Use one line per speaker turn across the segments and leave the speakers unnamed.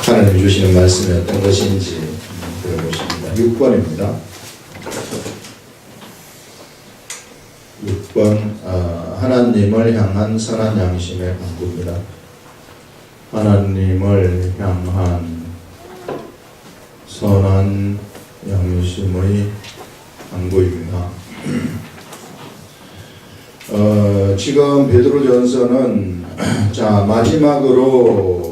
하나님 주시는 말씀이 어떤 것인지 들어보십니다. 6번입니다. 6번 하나님을 향한 선한 양심의 강구입니다. 하나님을 향한 선한 양심의 강구입니다. 지금 베드로전서는 자 마지막으로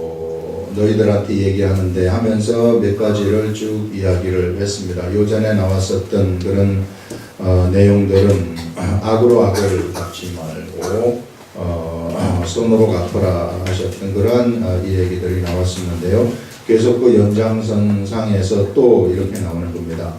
너희들한테 얘기하는데 하면서 몇 가지를 쭉 이야기를 했습니다. 요전에 나왔었던 그런 내용들은 악으로 악을 갚지 말고 선으로 갚으라 하셨던 그런 이 얘기들이 나왔었는데요. 계속 그 연장선상에서 또 이렇게 나오는 겁니다.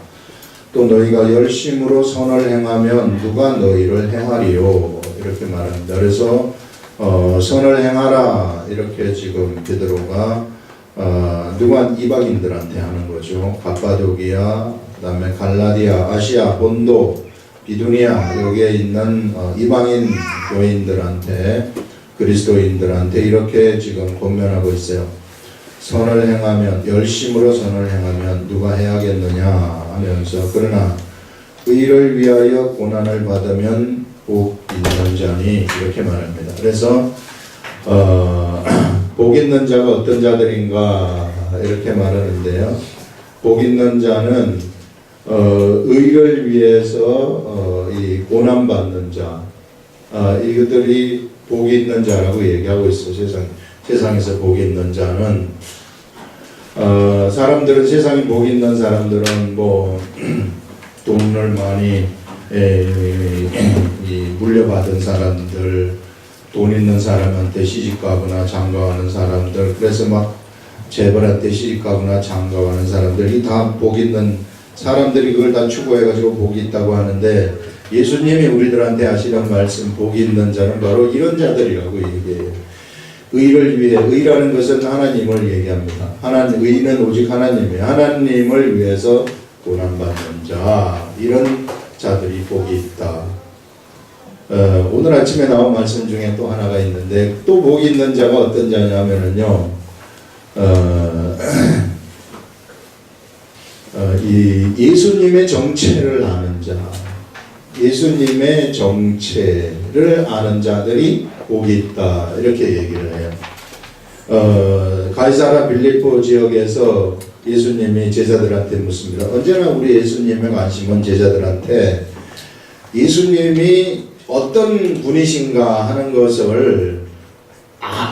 또 너희가 열심으로 선을 행하면 누가 너희를 행하리요 이렇게 말합니다. 그래서 선을 행하라 이렇게 지금 베드로가 누가 이방인들한테 하는 거죠. 갑바도기아, 그다음에 갈라디아, 아시아, 본도, 비두니아 여기에 있는 이방인 교인들한테 그리스도인들한테 이렇게 지금 권면하고 있어요. 선을 행하면 열심으로 선을 행하면 누가 해야겠느냐 하면서 그러나 의를 위하여 고난을 받으면 복 있는 자니 이렇게 말합니다. 그래서 복 있는 자가 어떤 자들인가 이렇게 말하는데요. 복 있는 자는 의를 위해서 이 고난 받는 자 이것들이 복 있는 자라고 얘기하고 있어요. 세상에서 복 있는 자는 사람들은 세상에 복 있는 사람들은 뭐 돈을 많이 물려받은 사람들, 돈 있는 사람한테 시집가거나 장가가는 사람들, 그래서 막 재벌한테 시집가거나 장가가는 사람들이 다 복 있는 사람들이 그걸 다 추구해가지고 복이 있다고 하는데 예수님이 우리들한테 하시는 말씀 복이 있는 자는 바로 이런 자들이라고 얘기해요. 의를 위해, 의라는 것은 하나님을 얘기합니다. 의는 오직 하나님이에요. 하나님을 위해서 고난받는 자, 이런 자들이 복이 있다. 오늘 아침에 나온 말씀 중에 또 하나가 있는데 또 복이 있는 자가 어떤 자냐면은요, 이 예수님의 정체를 아는 자, 예수님의 정체를 아는 자들이 복이 있다 이렇게 얘기를 해요. 가이사라 빌립보 지역에서 예수님이 제자들한테 묻습니다. 언제나 우리 예수님의 관심은 제자들한테 예수님이 어떤 분이신가 하는 것을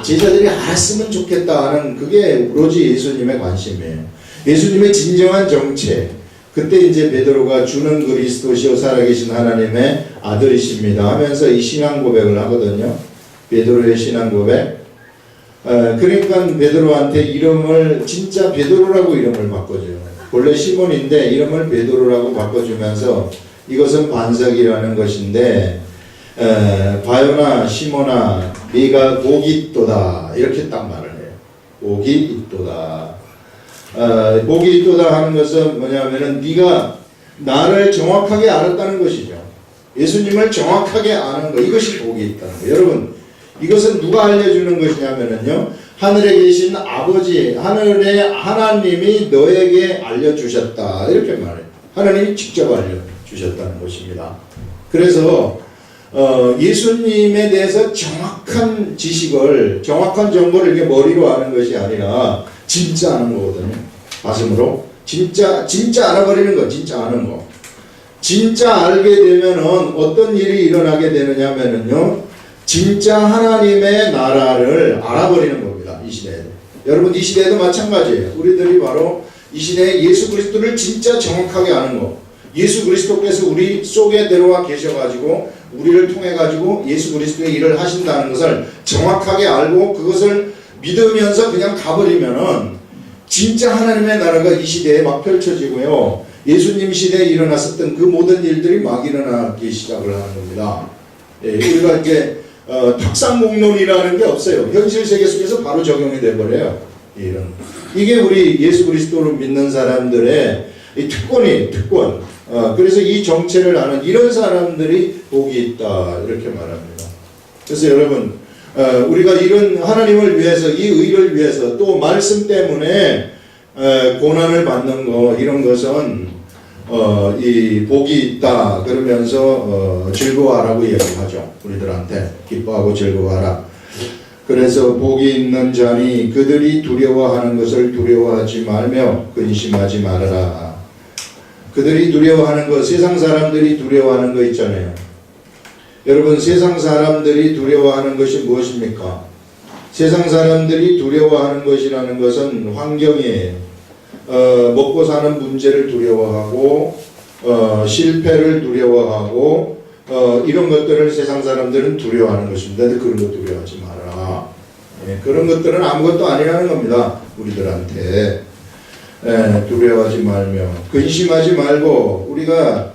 제자들이 알았으면 좋겠다 하는 그게 오로지 예수님의 관심이에요. 예수님의 진정한 정체, 그때 이제 베드로가 주는 그리스도시요 살아계신 하나님의 아들이십니다 하면서 이 신앙 고백을 하거든요. 베드로의 신앙 고백. 그러니까 베드로한테 이름을 진짜 베드로라고 이름을 바꿔줘요. 원래 시몬인데 이름을 베드로라고 바꿔주면서 이것은 반석이라는 것인데 바요나 시몬아 네가 복이 있도다 이렇게 딱 말을 해요. 복이 있도다. 복이 있도다 하는 것은 뭐냐면은 네가 나를 정확하게 알았다는 것이죠. 예수님을 정확하게 아는 것, 이것이 복이 있다는 거예요. 여러분, 이것은 누가 알려주는 것이냐면은요, 하늘에 계신 아버지, 하늘의 하나님이 너에게 알려주셨다 이렇게 말해요. 하나님이 직접 알려주셨다는 것입니다. 그래서 예수님에 대해서 정확한 지식을, 정확한 정보를 이렇게 머리로 아는 것이 아니라 진짜 아는 거거든요. 가슴으로 진짜 알아버리는 거, 진짜 아는 거. 진짜 알게 되면은 어떤 일이 일어나게 되느냐면은요, 진짜 하나님의 나라를 알아버리는 겁니다. 이 시대에도. 여러분, 이 시대에도 마찬가지예요. 우리들이 바로 이 시대에 예수 그리스도를 진짜 정확하게 아는 거. 예수 그리스도께서 우리 속에 들어와 계셔가지고 우리를 통해가지고 예수 그리스도의 일을 하신다는 것을 정확하게 알고 그것을 믿으면서 그냥 가버리면은 진짜 하나님의 나라가 이 시대에 막 펼쳐지고요. 예수님 시대에 일어났었던 그 모든 일들이 막 일어나기 시작을 하는 겁니다. 우리가 이제 탁상공론이라는 게 없어요. 현실 세계 속에서 바로 적용이 돼버려요. 이게 우리 예수 그리스도를 믿는 사람들의 이 특권. 그래서 이 정체를 아는 이런 사람들이 복이 있다 이렇게 말합니다. 그래서 여러분 우리가 이런 하나님을 위해서, 이 의를 위해서, 또 말씀 때문에 고난을 받는 거, 이런 것은 이 복이 있다 그러면서 즐거워하라고 얘기하죠. 우리들한테 기뻐하고 즐거워하라. 그래서 복이 있는 자니 그들이 두려워하는 것을 두려워하지 말며 근심하지 말아라. 그들이 두려워하는 것, 세상 사람들이 두려워하는 거 있잖아요. 여러분, 세상 사람들이 두려워하는 것이 무엇입니까? 세상 사람들이 두려워하는 것이라는 것은 환경이에요. 먹고 사는 문제를 두려워하고 실패를 두려워하고 이런 것들을 세상 사람들은 두려워하는 것입니다. 그런 거 두려워하지 마라. 그런 것들은 아무것도 아니라는 겁니다. 우리들한테. 두려워하지 말며 근심하지 말고 우리가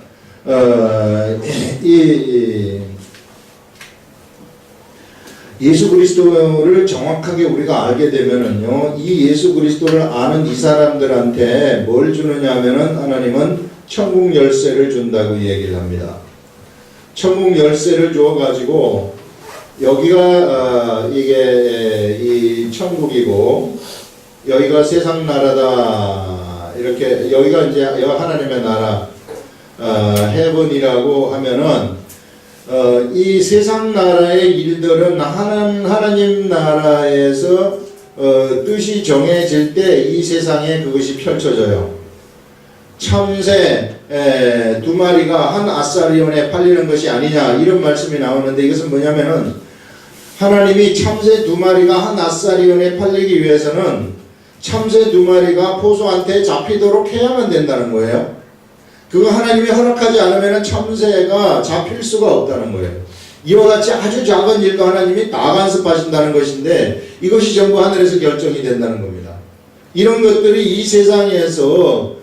예수 그리스도를 정확하게 우리가 알게 되면은요, 이 예수 그리스도를 아는 이 사람들한테 뭘 주느냐 하면은 하나님은 천국 열쇠를 준다고 얘기를 합니다. 천국 열쇠를 주어가지고 여기가 이게 이 천국이고 여기가 세상 나라다, 이렇게 여기가 이제 하나님의 나라 헤븐이라고 하면은 이 세상 나라의 일들은 하나님 나라에서 뜻이 정해질 때 이 세상에 그것이 펼쳐져요. 참새 2마리가 한 아사리온에 팔리는 것이 아니냐, 이런 말씀이 나오는데, 이것은 뭐냐면은 하나님이 참새 2마리가 한 아사리온에 팔리기 위해서는 참새 2마리가 포수한테 잡히도록 해야만 된다는 거예요. 그거 하나님이 허락하지 않으면 참새가 잡힐 수가 없다는 거예요. 이와 같이 아주 작은 일도 하나님이 다 간섭하신다는 것인데, 이것이 전부 하늘에서 결정이 된다는 겁니다. 이런 것들이 이 세상에서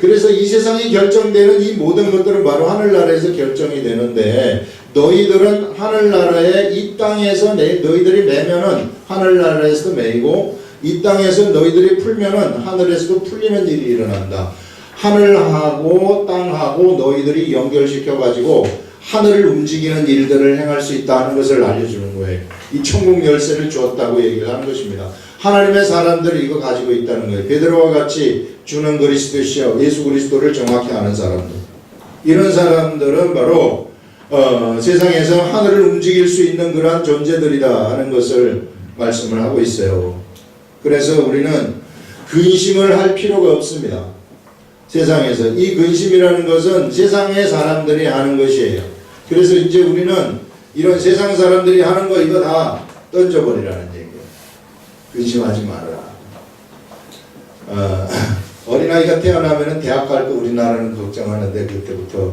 그래서 이 세상에 결정되는 이 모든 것들은 바로 하늘나라에서 결정이 되는데, 너희들은 하늘나라에 이 땅에서 너희들이 매면은 하늘나라에서도 매이고, 이 땅에서 너희들이 풀면은 하늘에서도 풀리는 일이 일어난다. 하늘하고 땅하고 너희들이 연결시켜가지고 하늘을 움직이는 일들을 행할 수 있다는 것을 알려주는 거예요. 이 천국 열쇠를 주었다고 얘기를 하는 것입니다. 하나님의 사람들이 이거 가지고 있다는 거예요. 베드로와 같이 주는 그리스도시여, 예수 그리스도를 정확히 아는 사람들. 이런 사람들은 바로 세상에서 하늘을 움직일 수 있는 그러한 존재들이다 하는 것을 말씀을 하고 있어요. 그래서 우리는 근심을 할 필요가 없습니다. 세상에서 이 근심이라는 것은 세상의 사람들이 하는 것이에요. 그래서 이제 우리는 이런 세상 사람들이 하는 거 이거 다 던져버리라는 얘기예요. 근심하지 말아라. 어린아이가 태어나면 대학 갈 거 우리나라는 걱정하는데, 그때부터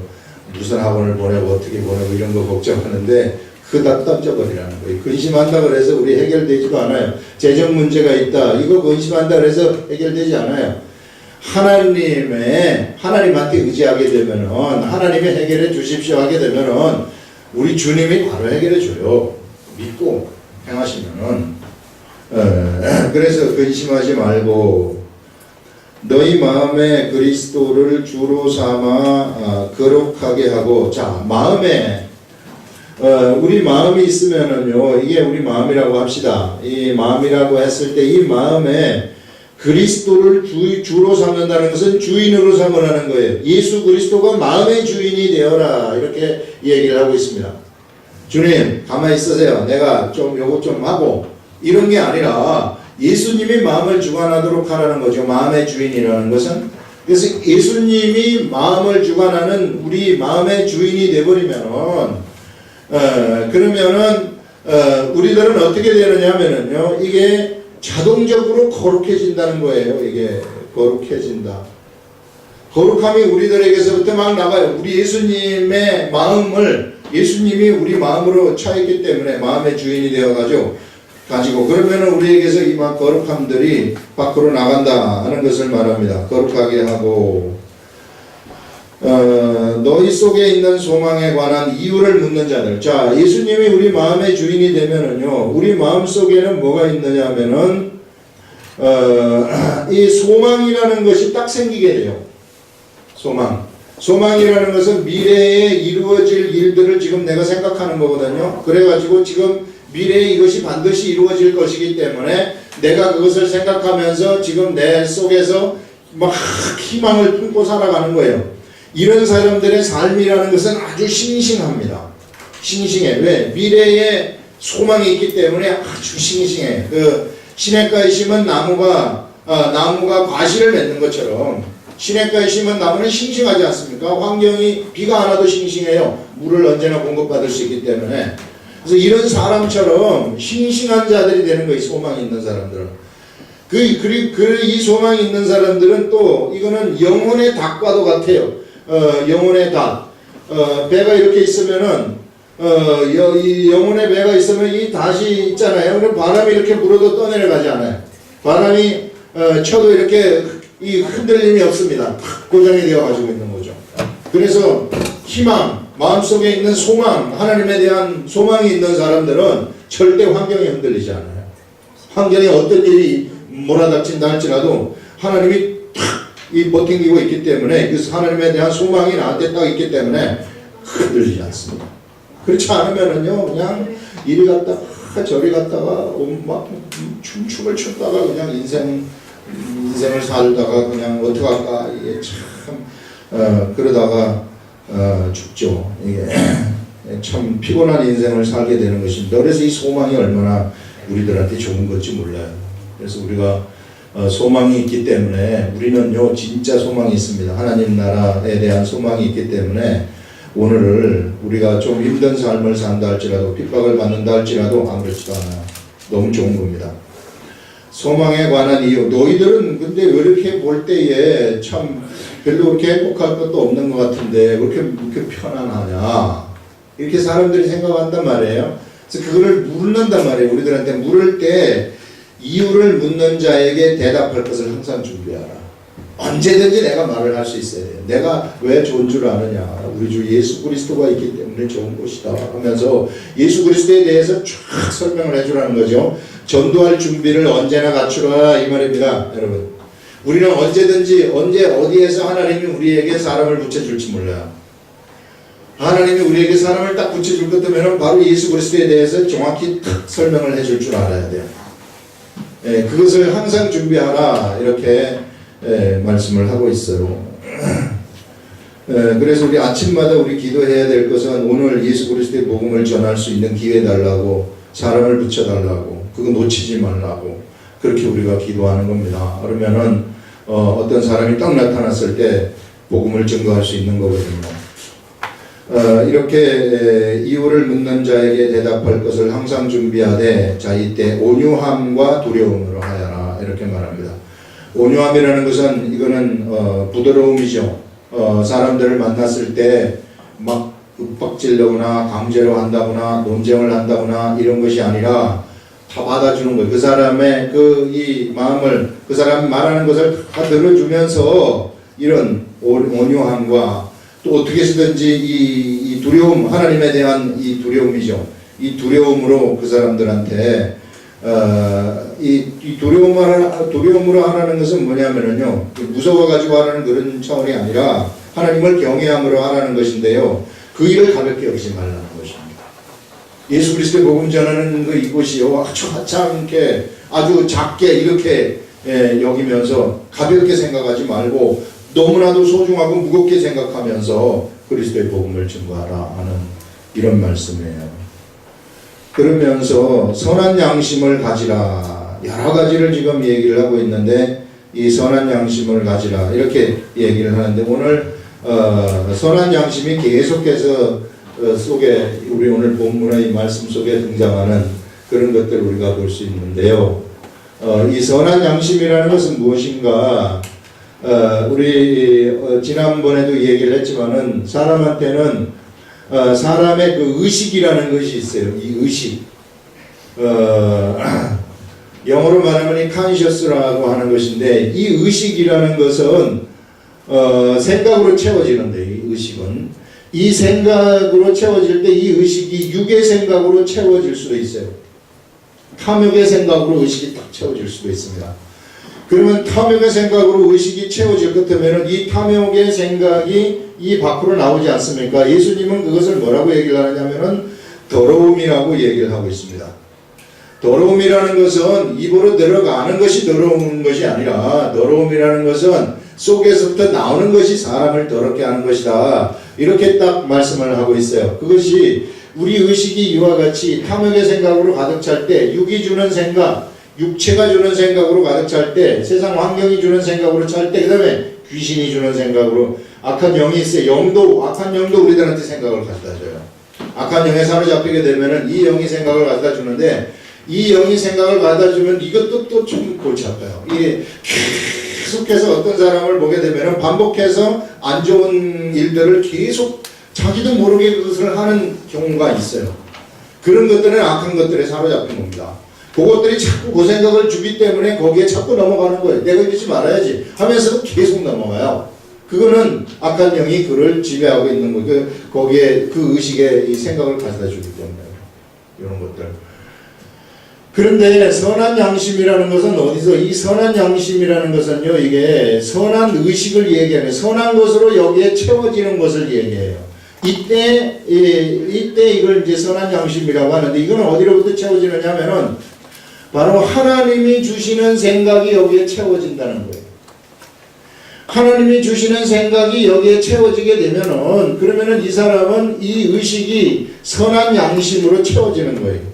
무슨 학원을 보내고 어떻게 보내고 이런 거 걱정하는데, 그거 다 던져버리라는 거예요. 근심한다 그래서 우리 해결되지도 않아요. 재정 문제가 있다, 이거 근심한다 그래서 해결되지 않아요. 하나님한테 의지하게 되면은, 하나님이 해결해 주십시오 하게 되면은 우리 주님이 바로 해결해 줘요. 믿고 행하시면은. 그래서 근심하지 말고 너희 마음에 그리스도를 주로 삼아 거룩하게 하고. 자, 마음에 우리 마음이 있으면은요, 이게 우리 마음이라고 합시다. 이 마음이라고 했을 때 이 마음에 그리스도를 주로 삼는다는 것은 주인으로 삼으라는 거예요. 예수 그리스도가 마음의 주인이 되어라, 이렇게 얘기를 하고 있습니다. 주님 가만히 있으세요, 내가 좀 요것 좀 하고, 이런 게 아니라 예수님이 마음을 주관하도록 하라는 거죠. 마음의 주인이라는 것은. 그래서 예수님이 마음을 주관하는 우리 마음의 주인이 되어버리면은 그러면은 우리들은 어떻게 되느냐 하면은요, 이게 자동적으로 거룩해진다는 거예요. 이게 거룩해진다. 거룩함이 우리들에게서부터 막 나가요. 우리 예수님의 마음을, 예수님이 우리 마음으로 차있기 때문에 마음의 주인이 되어가지고 그러면 우리에게서 이 막 거룩함들이 밖으로 나간다 하는 것을 말합니다. 거룩하게 하고 너희 속에 있는 소망에 관한 이유를 묻는 자들. 자, 예수님이 우리 마음의 주인이 되면은요, 우리 마음 속에는 뭐가 있느냐 하면은 이 소망이라는 것이 딱 생기게 돼요. 소망이라는 것은 미래에 이루어질 일들을 지금 내가 생각하는 거거든요. 그래가지고 지금 미래에 이것이 반드시 이루어질 것이기 때문에 내가 그것을 생각하면서 지금 내 속에서 막 희망을 품고 살아가는 거예요. 이런 사람들의 삶이라는 것은 아주 싱싱합니다. 싱싱해. 왜? 미래에 소망이 있기 때문에 아주 싱싱해. 그 시냇가에 심은 나무가 과실을 맺는 것처럼 시냇가에 심은 나무는 싱싱하지 않습니까? 환경이 비가 안 와도 싱싱해요. 물을 언제나 공급받을 수 있기 때문에. 그래서 이런 사람처럼 싱싱한 자들이 되는 거예요. 소망이 있는 사람들은. 이 소망이 있는 사람들은 또 이거는 영혼의 닭과도 같아요. 영혼의 닭. 배가 이렇게 있으면은 이 영혼의 배가 있으면 이 닭이 있잖아요. 그럼 바람이 이렇게 불어도 떠내려가지 않아요. 바람이 쳐도 이렇게 이 흔들림이 없습니다. 고정이 되어 가지고 있는 거죠. 그래서 희망, 마음속에 있는 소망, 하나님에 대한 소망이 있는 사람들은 절대 환경이 흔들리지 않아요. 환경에 어떤 일이 몰아닥친다 할지라도 하나님이 탁 버팅기고 있기 때문에 그 하나님에 대한 소망이 나한테 딱 있기 때문에 흔들리지 않습니다. 그렇지 않으면은요, 그냥 이리 갔다가 저리 갔다가 막 춤을 췄다가 그냥 인생을 살다가 그냥 어떡할까 이게 참 그러다가 죽죠. 이게 참 피곤한 인생을 살게 되는 것입니다. 그래서 이 소망이 얼마나 우리들한테 좋은 건지 몰라요. 그래서 우리가 소망이 있기 때문에 우리는요 진짜 소망이 있습니다. 하나님 나라에 대한 소망이 있기 때문에 오늘을 우리가 좀 힘든 삶을 산다 할지라도 핍박을 받는다 할지라도 아무렇지도 않아요. 너무 좋은 겁니다. 소망에 관한 이유. 너희들은 근데 왜 이렇게 볼 때에 참 별로 그렇게 행복할 것도 없는 것 같은데 왜 이렇게 편안하냐 이렇게 사람들이 생각한단 말이에요. 그래서 그거를 묻는단 말이에요. 우리들한테 물을 때 이유를 묻는 자에게 대답할 것을 항상 준비하라. 언제든지 내가 말을 할 수 있어야 돼요. 내가 왜 좋은 줄 아느냐. 우리 주 예수 그리스도가 있기 때문에 좋은 것이다 하면서 예수 그리스도에 대해서 쫙 설명을 해주라는 거죠. 전도할 준비를 언제나 갖추라 이 말입니다. 여러분, 우리는 언제든지 언제 어디에서 하나님이 우리에게 사람을 붙여줄지 몰라요. 하나님이 우리에게 사람을 딱 붙여줄 것 같으면 바로 예수 그리스도에 대해서 정확히 딱 설명을 해줄 줄 알아야 돼요. 그것을 항상 준비하라 이렇게 말씀을 하고 있어요. 그래서 우리 아침마다 우리 기도해야 될 것은 오늘 예수 그리스도의 복음을 전할 수 있는 기회 달라고, 사람을 붙여달라고, 그거 놓치지 말라고 그렇게 우리가 기도하는 겁니다. 그러면은 어떤 사람이 딱 나타났을 때 복음을 증거할 수 있는 거거든요. 이렇게 이유를 묻는 자에게 대답할 것을 항상 준비하되 자 이때 온유함과 두려움으로 하여라 이렇게 말합니다. 온유함이라는 것은 이거는 부드러움이죠. 사람들을 만났을 때 막 윽박질러거나 강제로 한다거나 논쟁을 한다거나 이런 것이 아니라 다 받아주는 거예요. 그 사람의 이 마음을, 그 사람이 말하는 것을 다 들어주면서 이런 온유함과 또 어떻게 해서든지 이 두려움, 하나님에 대한 이 두려움이죠. 이 두려움으로 그 사람들한테 이 두려움으로 하라는 것은 뭐냐면은요, 무서워가지고 하라는 그런 차원이 아니라 하나님을 경외함으로 하라는 것인데요, 그 일을 가볍게 여기지 말라는 것입니다. 예수 그리스도의 복음 전하는 이곳이요, 아주 하찮게, 아주 작게 이렇게 여기면서 가볍게 생각하지 말고 너무나도 소중하고 무겁게 생각하면서 그리스도의 복음을 증거하라 하는 이런 말씀이에요. 그러면서 선한 양심을 가지라. 여러 가지를 지금 얘기를 하고 있는데 이 선한 양심을 가지라 이렇게 얘기를 하는데 오늘 선한 양심이 계속해서 속에 우리 오늘 본문의 말씀 속에 등장하는 그런 것들을 우리가 볼 수 있는데요. 이 선한 양심이라는 것은 무엇인가? 우리 지난번에도 얘기를 했지만은 사람한테는 사람의 그 의식이라는 것이 있어요. 이 의식. 영어로 말하면 이 conscious라고 하는 것인데 이 의식이라는 것은 생각으로 채워지는데 이 의식은 이 생각으로 채워질 때 이 의식이 육의 생각으로 채워질 수도 있어요. 탐욕의 생각으로 의식이 딱 채워질 수도 있습니다. 그러면 탐욕의 생각으로 의식이 채워질 것 같으면 이 탐욕의 생각이 이 밖으로 나오지 않습니까? 예수님은 그것을 뭐라고 얘기를 하냐면은 더러움이라고 얘기를 하고 있습니다. 더러움이라는 것은 입으로 들어가는 것이 더러운 것이 아니라 더러움이라는 것은 속에서부터 나오는 것이 사람을 더럽게 하는 것이다. 이렇게 딱 말씀을 하고 있어요. 그것이 우리 의식이 이와 같이 탐욕의 생각으로 가득 찰 때, 육이 주는 생각, 육체가 주는 생각으로 가득 찰 때, 세상 환경이 주는 생각으로 찰 때, 그 다음에 귀신이 주는 생각으로 악한 영이 있어요. 악한 영도 우리들한테 생각을 갖다 줘요. 악한 영에 사로잡히게 되면은 이 영이 생각을 갖다 주는데, 이 영이 생각을 갖다 주면 이것도 또 좀 골치 아파요. 이게 계속해서 어떤 사람을 보게 되면은 반복해서 안 좋은 일들을 계속 자기도 모르게 그것을 하는 경우가 있어요. 그런 것들은 악한 것들에 사로잡힌 겁니다. 그것들이 자꾸 그 생각을 주기 때문에 거기에 자꾸 넘어가는 거예요. 내가 이러지 말아야지 하면서도 계속 넘어가요. 그거는 악한 영이 그를 지배하고 있는 거예요. 거기에 그 의식에 이 생각을 가져다 주기 때문에 이런 것들. 그런데 선한 양심이라는 것은 어디서, 이 선한 양심이라는 것은요, 이게 선한 의식을 얘기하는, 선한 것으로 여기에 채워지는 것을 얘기해요. 이때 이걸 이제 선한 양심이라고 하는데, 이거는 어디로부터 채워지느냐 하면은 바로 하나님이 주시는 생각이 여기에 채워진다는 거예요. 하나님이 주시는 생각이 여기에 채워지게 되면은, 그러면은 이 사람은 이 의식이 선한 양심으로 채워지는 거예요.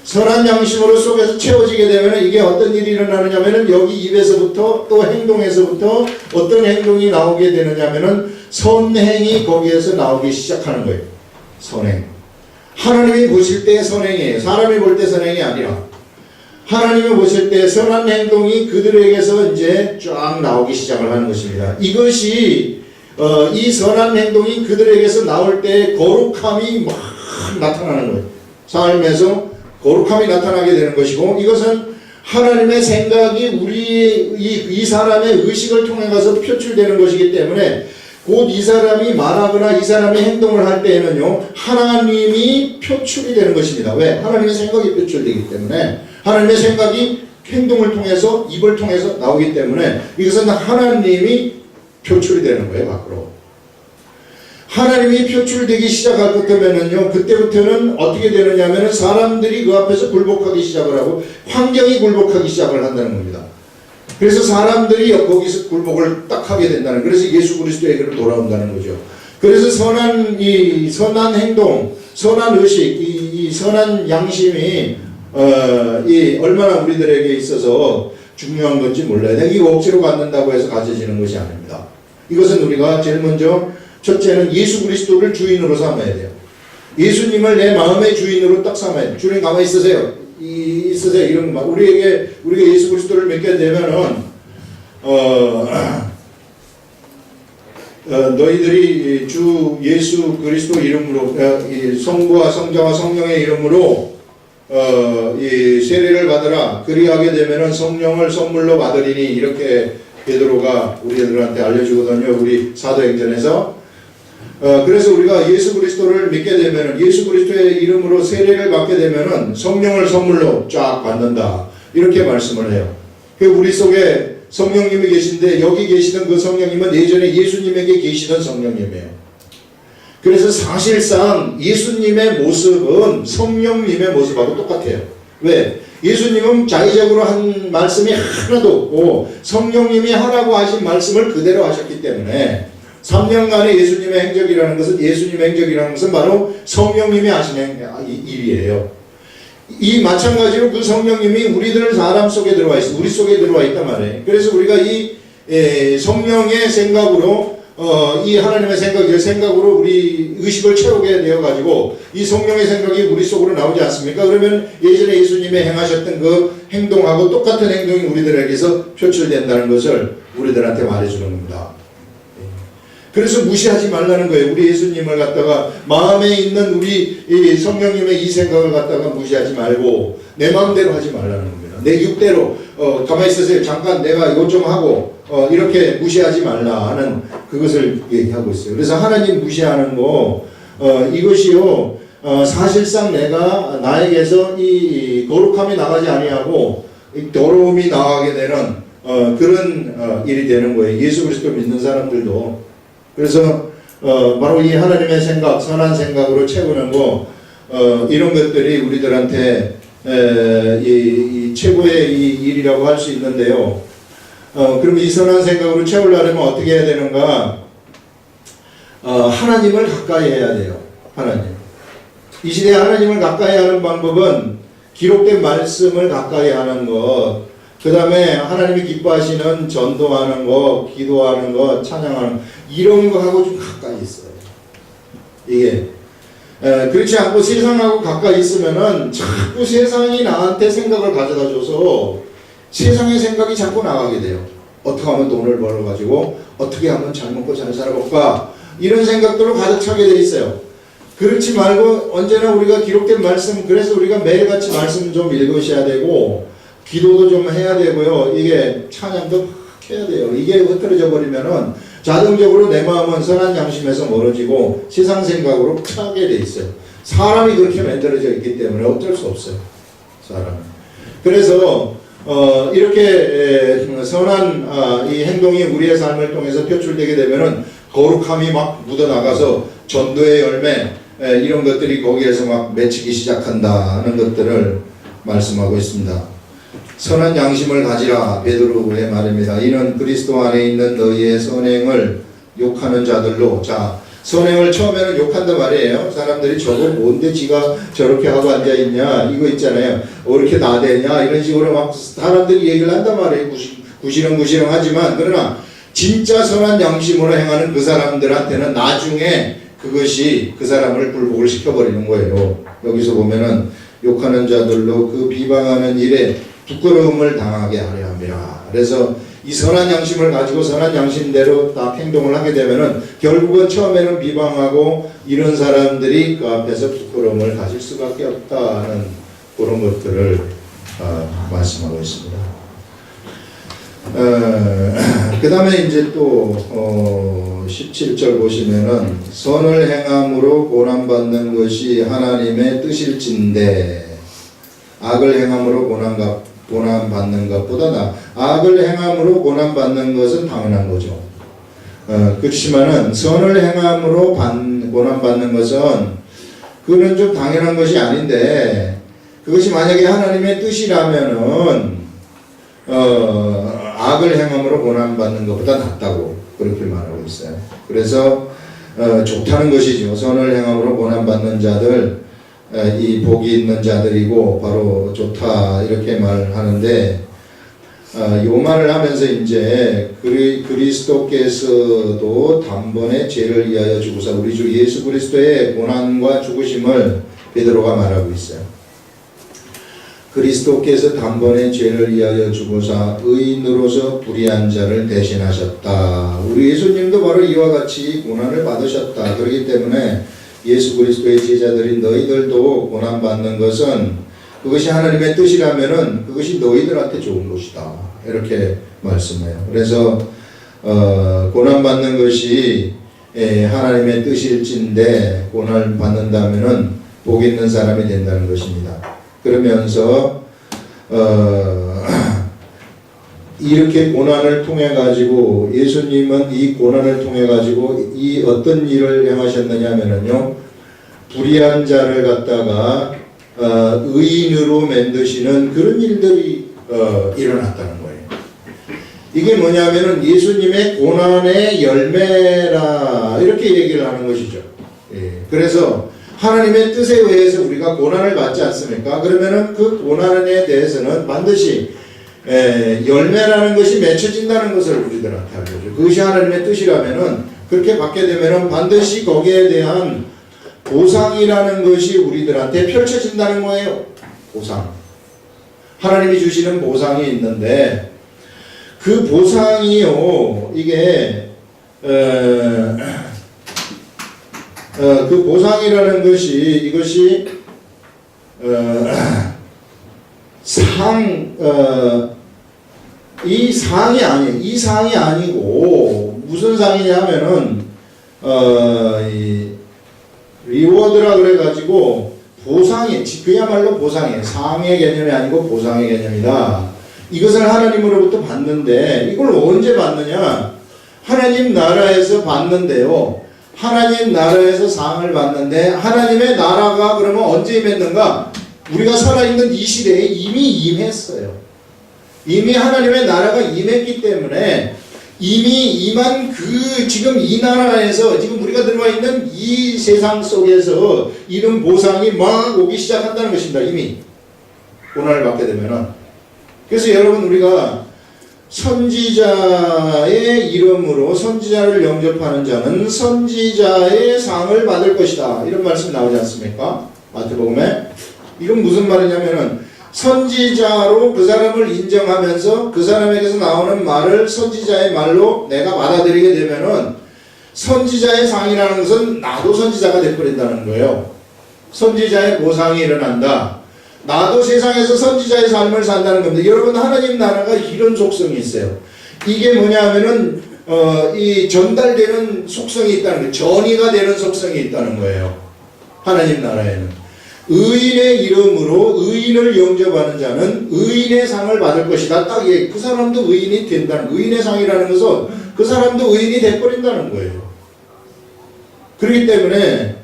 선한 양심으로 속에서 채워지게 되면 이게 어떤 일이 일어나느냐면은 여기 입에서부터 또 행동에서부터 어떤 행동이 나오게 되느냐면은 선행이 거기에서 나오기 시작하는 거예요. 선행. 하나님이 보실 때 선행이에요. 사람이 볼 때 선행이 아니라 하나님이 보실 때 선한 행동이 그들에게서 이제 쫙 나오기 시작을 하는 것입니다. 이것이 이 선한 행동이 그들에게서 나올 때 거룩함이 막 나타나는 거예요. 삶에서 거룩함이 나타나게 되는 것이고, 이것은 하나님의 생각이 우리 이 사람의 의식을 통해 가서 표출되는 것이기 때문에 곧 이 사람이 말하거나 이 사람이 행동을 할 때에는요, 하나님이 표출이 되는 것입니다. 왜? 하나님의 생각이 표출되기 때문에, 하나님의 생각이 행동을 통해서, 입을 통해서 나오기 때문에 이것은 하나님이 표출이 되는 거예요, 밖으로. 하나님이 표출되기 시작할 것 때문에는요, 그때부터는 어떻게 되느냐면은 사람들이 그 앞에서 굴복하기 시작을 하고 환경이 굴복하기 시작을 한다는 겁니다. 그래서 사람들이 거기서 굴복을 딱 하게 된다는, 그래서 예수 그리스도에게로 돌아온다는 거죠. 그래서 선한 행동, 선한 의식, 이 선한 양심이 얼마나 우리들에게 있어서 중요한 건지 몰라야 돼. 이거 억지로 갖는다고 해서 가져지는 것이 아닙니다. 이것은 우리가 제일 먼저 첫째는 예수 그리스도를 주인으로 삼아야 돼요. 예수님을 내 마음의 주인으로 딱 삼아야 돼요. 주님 가만히 있으세요. 있으세요. 이런 거. 우리가 예수 그리스도를 믿게 되면은, 너희들이 주 예수 그리스도 이름으로, 성부와 성자와 성령의 이름으로, 이 세례를 받으라. 그리하게 되면은 성령을 선물로 받으리니, 이렇게 베드로가 우리들한테 알려주거든요. 우리 사도행전에서. 그래서 우리가 예수 그리스도를 믿게 되면은, 예수 그리스도의 이름으로 세례를 받게 되면은 성령을 선물로 쫙 받는다. 이렇게 말씀을 해요. 우리 속에 성령님이 계신데, 여기 계시던 그 성령님은 예전에 예수님에게 계시던 성령님이에요. 그래서 사실상 예수님의 모습은 성령님의 모습하고 똑같아요. 왜? 예수님은 자의적으로 한 말씀이 하나도 없고 성령님이 하라고 하신 말씀을 그대로 하셨기 때문에 3년간의 예수님의 행적이라는 것은 바로 성령님이 하신 일이에요. 이 마찬가지로 그 성령님이 우리들 사람 속에 들어와 있어, 우리 속에 들어와 있단 말이에요. 그래서 우리가 이 성령의 생각으로 이 하나님의 생각으로 우리 의식을 채우게 되어가지고 이 성령의 생각이 우리 속으로 나오지 않습니까? 그러면 예전에 예수님이 행하셨던 그 행동하고 똑같은 행동이 우리들에게서 표출된다는 것을 우리들한테 말해주는 겁니다. 그래서 무시하지 말라는 거예요. 우리 예수님을 갖다가 마음에 있는 우리 이 성령님의 이 생각을 갖다가 무시하지 말고 내 마음대로 하지 말라는 겁니다. 내 육대로 가만히 있으세요. 잠깐 내가 이것 좀 하고 이렇게 무시하지 말라 하는 그것을 얘기하고 있어요. 그래서 하나님 무시하는 거 이것이요 사실상 내가 나에게서 이 거룩함이 나가지 아니하고 이 더러움이 나가게 되는 그런 일이 되는 거예요. 예수 그리스도 믿는 사람들도. 그래서 바로 이 하나님의 생각, 선한 생각으로 채우는 거 이런 것들이 우리들한테 이 최고의 이 일이라고 할 수 있는데요. 그럼 이 선한 생각으로 채우려면 어떻게 해야 되는가? 하나님을 가까이 해야 돼요. 하나님. 이 시대에 하나님을 가까이 하는 방법은 기록된 말씀을 가까이 하는 것, 그 다음에 하나님이 기뻐하시는 전도하는 것, 기도하는 것, 찬양하는 것, 이런 거하고 좀 가까이 있어요. 이게 그렇지 않고 세상하고 가까이 있으면은 자꾸 세상이 나한테 생각을 가져다 줘서 세상의 생각이 자꾸 나가게 돼요. 어떻게 하면 돈을 벌어가지고 어떻게 하면 잘 먹고 잘 살아볼까, 이런 생각들로 가득 차게 돼 있어요. 그렇지 말고 언제나 우리가 기록된 말씀, 그래서 우리가 매일같이 말씀 좀 읽으셔야 되고 기도도 좀 해야 되고요. 이게 찬양도 막 해야 돼요. 이게 흐트러져 버리면은 자동적으로 내 마음은 선한 양심에서 멀어지고 세상 생각으로 차게 돼 있어요. 사람이 그렇게 만들어져 있기 때문에 어쩔 수 없어요. 사람은. 그래서 이렇게 선한 이 행동이 우리의 삶을 통해서 표출되게 되면은 거룩함이 막 묻어나가서 전도의 열매, 이런 것들이 거기에서 막 맺히기 시작한다는 것들을 말씀하고 있습니다. 선한 양심을 가지라, 베드로의 말입니다. 이는 그리스도 안에 있는 너희의 선행을 욕하는 자들로. 자, 선행을 처음에는 욕한단 말이에요. 사람들이 저거 뭔데 지가 저렇게 하고 앉아있냐, 이거 있잖아요. 이렇게 나대냐, 이런 식으로 막 사람들이 얘기를 한단 말이에요. 구시렁구시렁 하지만, 그러나 진짜 선한 양심으로 행하는 그 사람들한테는 나중에 그것이 그 사람을 굴복을 시켜버리는 거예요. 여기서 보면은 욕하는 자들로 그 비방하는 일에 부끄러움을 당하게 하려 함이라. 그래서 이 선한 양심을 가지고 선한 양심대로 딱 행동을 하게 되면은 결국은 처음에는 비방하고 이런 사람들이 그 앞에서 부끄러움을 가질 수밖에 없다는 그런 것들을 말씀하고 있습니다. 그 다음에 이제 또 17절 보시면은 선을 행함으로 고난받는 것이 하나님의 뜻일진데 악을 행함으로 고난받는 것보다 악을 행함으로 고난받는 것은 당연한 거죠. 그렇지만은 선을 행함으로 고난받는 것은 그건 좀 당연한 것이 아닌데, 그것이 만약에 하나님의 뜻이라면은 악을 행함으로 고난받는 것보다 낫다고 그렇게 말하고 있어요. 그래서 좋다는 것이죠. 선을 행함으로 고난받는 자들, 이 복이 있는 자들이고 바로 좋다, 이렇게 말하는데, 요 말을 하면서 이제 그리스도께서도 단번에 죄를 위하여 죽으사 우리 주 예수 그리스도의 고난과 죽으심을 베드로가 말하고 있어요. 그리스도께서 단번에 죄를 위하여 죽으사 의인으로서 불의한 자를 대신하셨다. 우리 예수님도 바로 이와 같이 고난을 받으셨다. 그렇기 때문에 예수 그리스도의 제자들인 너희들도 고난받는 것은 그것이 하나님의 뜻이라면은 그것이 너희들한테 좋은 것이다. 이렇게 말씀해요. 그래서 고난받는 것이 하나님의 뜻일진데 고난을 받는다면은 복 있는 사람이 된다는 것입니다. 그러면서 이렇게 고난을 통해 가지고 예수님은 이 고난을 통해 가지고 이 어떤 일을 행하셨느냐면은요, 불의한 자를 갖다가 의인으로 만드시는 그런 일들이 일어났다는 거예요. 이게 뭐냐면은 예수님의 고난의 열매라, 이렇게 얘기를 하는 것이죠. 예. 그래서 하나님의 뜻에 의해서 우리가 고난을 받지 않습니까? 그러면은 그 고난에 대해서는 반드시 열매라는 것이 맺혀진다는 것을 우리들한테 알려줘요. 그것이 하나님의 뜻이라면은 그렇게 받게 되면은 반드시 거기에 대한 보상이라는 것이 우리들한테 펼쳐진다는 거예요. 보상. 하나님이 주시는 보상이 있는데 그 보상이요, 이게 그 보상이라는 것이 이것이 이 상이 아니고 무슨 상이냐면은 이 리워드라 그래가지고 보상이, 그야말로 보상이에요. 상의 개념이 아니고 보상의 개념이다. 이것을 하나님으로부터 받는데 이걸 언제 받느냐? 하나님 나라에서 받는데요. 하나님 나라에서 상을 받는데 하나님의 나라가 그러면 언제 임했는가? 우리가 살아있는 이 시대에 이미 임했어요. 이미 하나님의 나라가 임했기 때문에 이미 임한 그 지금 이 나라에서 지금 우리가 들어와 있는 이 세상 속에서 이런 보상이 막 오기 시작한다는 것입니다. 이미 고난을 받게 되면은. 그래서 여러분 우리가 선지자의 이름으로 선지자를 영접하는 자는 선지자의 상을 받을 것이다. 이런 말씀이 나오지 않습니까? 마태복음에. 이건 무슨 말이냐면은 선지자로 그 사람을 인정하면서 그 사람에게서 나오는 말을 선지자의 말로 내가 받아들이게 되면은 선지자의 상이라는 것은 나도 선지자가 되어버린다는 거예요. 선지자의 보상이 일어난다. 나도 세상에서 선지자의 삶을 산다는 겁니다. 여러분 하나님 나라가 이런 속성이 있어요. 이게 뭐냐면은 이 전달되는 속성이 있다는 거예요. 전이가 되는 속성이 있다는 거예요. 하나님 나라에는. 의인의 이름으로 의인을 영접하는 자는 의인의 상을 받을 것이다. 딱 그 사람도 의인이 된다는 의인의 상이라는 것은 그 사람도 의인이 돼버린다는 거예요. 그렇기 때문에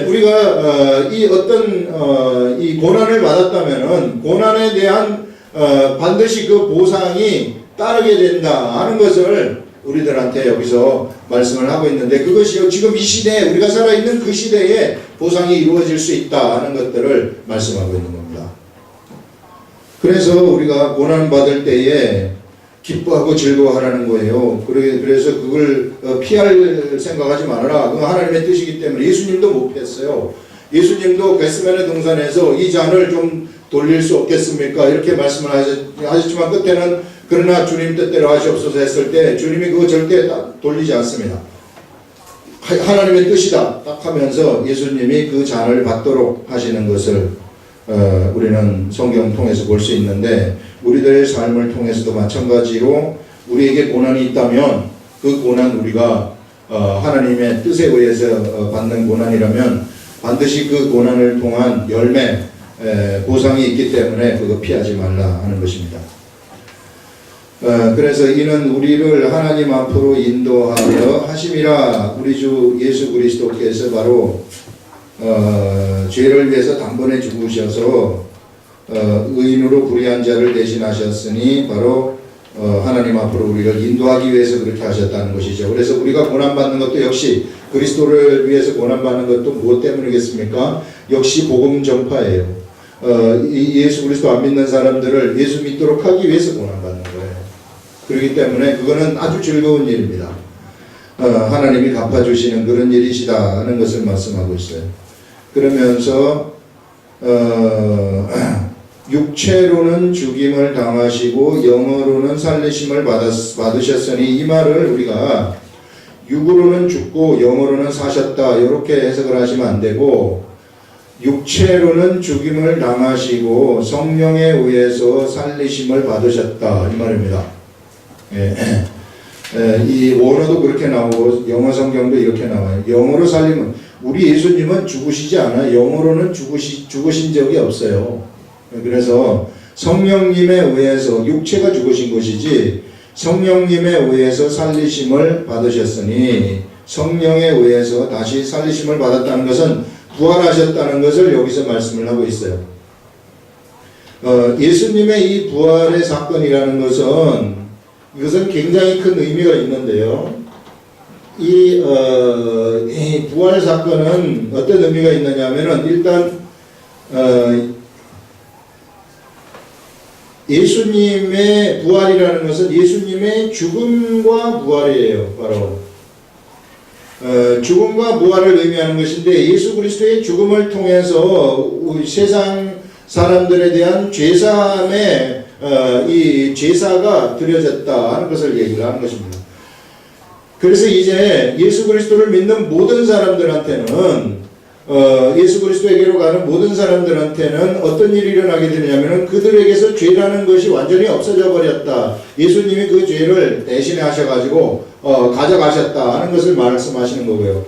우리가 이 어떤 이 고난을 받았다면은 고난에 대한 반드시 그 보상이 따르게 된다 하는 것을 우리들한테 여기서 말씀을 하고 있는데 그것이 지금 이 시대에 우리가 살아있는 그 시대에 보상이 이루어질 수 있다 하는 것들을 말씀하고 있는 겁니다. 그래서 우리가 고난받을 때에 기뻐하고 즐거워하라는 거예요. 그래서 그걸 피할 생각하지 말아라. 그건 하나님의 뜻이기 때문에 예수님도 못 피했어요. 예수님도 겟세마네 동산에서 이 잔을 좀 돌릴 수 없겠습니까? 이렇게 말씀을 하셨지만 끝에는 그러나 주님 뜻대로 하시옵소서 했을 때 주님이 그거 절대 돌리지 않습니다. 하나님의 뜻이다 딱 하면서 예수님이 그 잔을 받도록 하시는 것을 우리는 성경 통해서 볼 수 있는데 우리들의 삶을 통해서도 마찬가지로 우리에게 고난이 있다면 그 고난 우리가 하나님의 뜻에 의해서 받는 고난이라면 반드시 그 고난을 통한 열매 보상이 있기 때문에 그거 피하지 말라 하는 것입니다. 그래서 이는 우리를 하나님 앞으로 인도하여 하심이라. 우리 주 예수 그리스도께서 바로 죄를 위해서 단번에 죽으셔서 의인으로 불의한 자를 대신하셨으니 바로 하나님 앞으로 우리를 인도하기 위해서 그렇게 하셨다는 것이죠. 그래서 우리가 고난받는 것도 역시 그리스도를 위해서 고난받는 것도 무엇 때문이겠습니까? 역시 복음 전파예요. 예수 그리스도 안 믿는 사람들을 예수 믿도록 하기 위해서 고난받는 거예요. 그렇기 때문에 그거는 아주 즐거운 일입니다. 하나님이 갚아주시는 그런 일이시다 하는 것을 말씀하고 있어요. 그러면서 육체로는 죽임을 당하시고 영으로는 살리심을 받으셨으니 이 말을 우리가 육으로는 죽고 영으로는 사셨다 이렇게 해석을 하시면 안 되고 육체로는 죽임을 당하시고 성령에 의해서 살리심을 받으셨다 이 말입니다. 이 원어도 그렇게 나오고 영어 성경도 이렇게 나와요. 영으로 살리면 우리 예수님은 죽으시지 않아요. 영으로는 죽으신 적이 없어요. 그래서 성령님에 의해서 육체가 죽으신 것이지 성령님에 의해서 살리심을 받으셨으니 성령에 의해서 다시 살리심을 받았다는 것은 부활하셨다는 것을 여기서 말씀을 하고 있어요. 예수님의 이 부활의 사건이라는 것은 이것은 굉장히 큰 의미가 있는데요. 이 부활 사건은 어떤 의미가 있느냐 하면은 일단 예수님의 부활이라는 것은 예수님의 죽음과 부활이에요. 바로 죽음과 부활을 의미하는 것인데 예수 그리스도의 죽음을 통해서 세상 사람들에 대한 죄사함의 이 제사가 드려졌다 하는 것을 얘기를 하는 것입니다. 그래서 이제 예수 그리스도를 믿는 모든 사람들한테는 예수 그리스도에게로 가는 모든 사람들한테는 어떤 일이 일어나게 되냐면은 그들에게서 죄라는 것이 완전히 없어져 버렸다. 예수님이 그 죄를 대신해 하셔가지고 가져가셨다 하는 것을 말씀하시는 거고요.